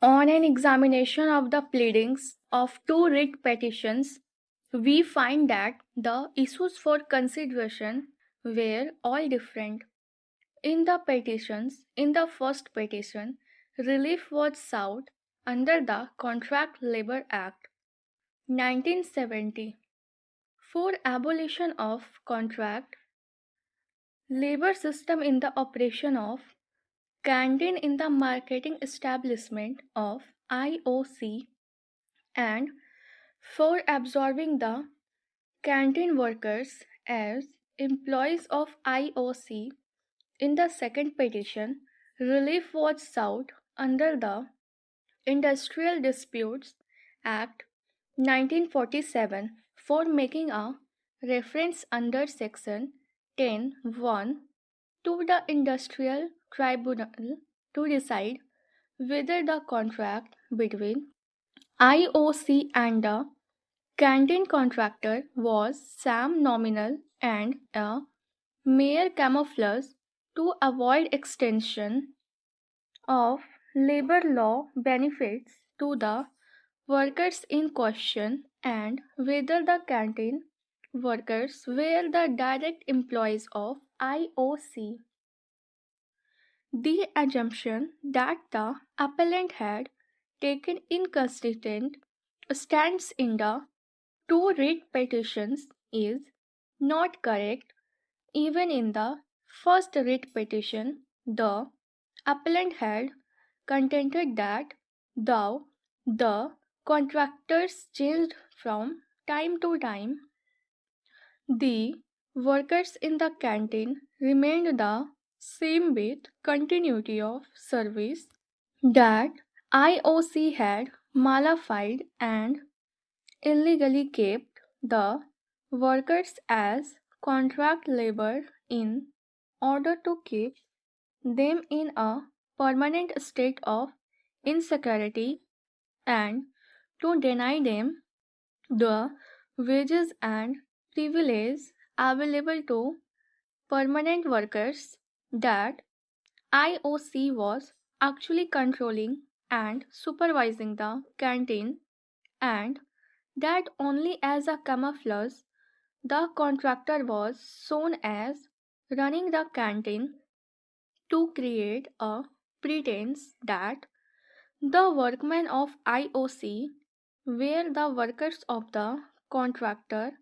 On an examination of the pleadings of two writ petitions, we find that the issues for consideration were all different. In the first petition, relief was sought under the Contract Labor Act 1970 for abolition of contract labor system in the operation of canteen in the marketing establishment of IOC and for absorbing the canteen workers as employees of IOC. In the second petition, relief was sought under the Industrial Disputes Act 1947 for making a reference under Section 10(1) to the Industrial Tribunal to decide whether the contract between IOC and the canteen contractor was sham nominal and a mere camouflage to avoid extension of labor law benefits to the workers in question and whether the canteen workers were the direct employees of IOC. The assumption that the appellant had taken inconsistent stands in the two writ petitions is not correct. Even in the first writ petition, the appellant had contended that though the contractors changed from time to time, the workers in the canteen remained the same with continuity of service, that IOC had mollified and illegally kept the workers as contract labor in order to keep them in a permanent state of insecurity and to deny them the wages and privileges available to permanent workers, that IOC was actually controlling and supervising the canteen, and that only as a camouflage the contractor was shown as running the canteen to create a pretense that the workmen of IOC were the workers of the contractor,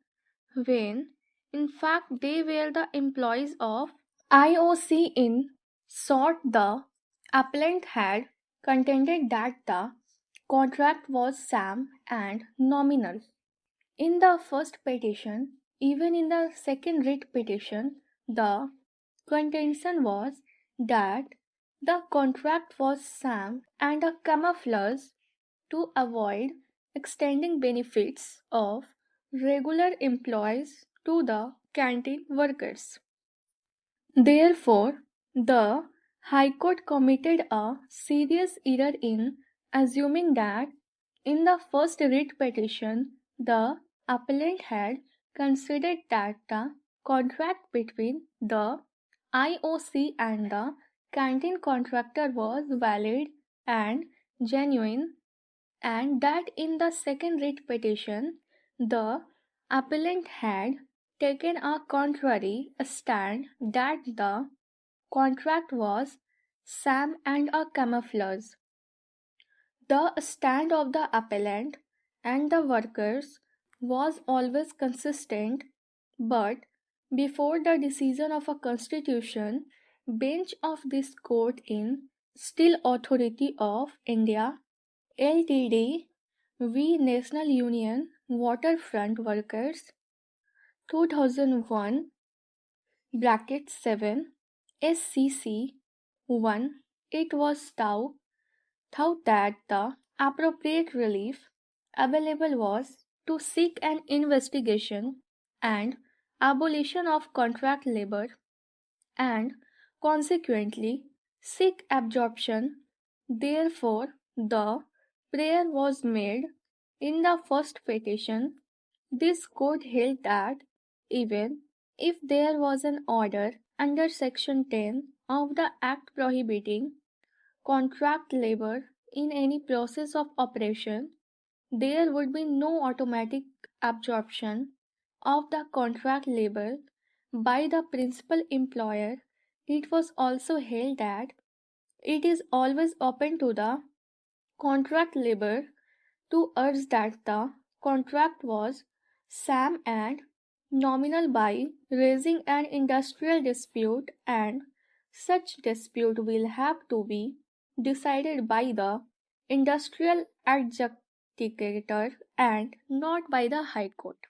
when in fact they were the employees of IOC. In short, the appellant had contended that the contract was sham and nominal. In the first petition, even in the second writ petition, the contention was that the contract was sham and a camouflage to avoid extending benefits of regular employees to the canteen workers. Therefore, the High Court committed a serious error in assuming that in the first writ petition the appellant had considered that the contract between the IOC and the canteen contractor was valid and genuine, and that in the second writ petition the appellant had taken a contrary stand, that the contract was sham and a camouflage. The stand of the appellant and the workers was always consistent, but before the decision of a constitution bench of this court in Steel Authority of India Ltd v National Union Waterfront Workers 2001 (7) SCC 1, it was thought that the appropriate relief available was to seek an investigation and abolition of contract labor, and consequently seek absorption. Therefore, the prayer was made in the first petition. This court held that even if there was an order under Section 10 of the Act prohibiting contract labor in any process of operation, there would be no automatic absorption of the contract labor by the principal employer. It was also held that it is always open to the contract labor to urge that the contract was sham and nominal by raising an industrial dispute, and such dispute will have to be decided by the industrial adjudicator and not by the High Court.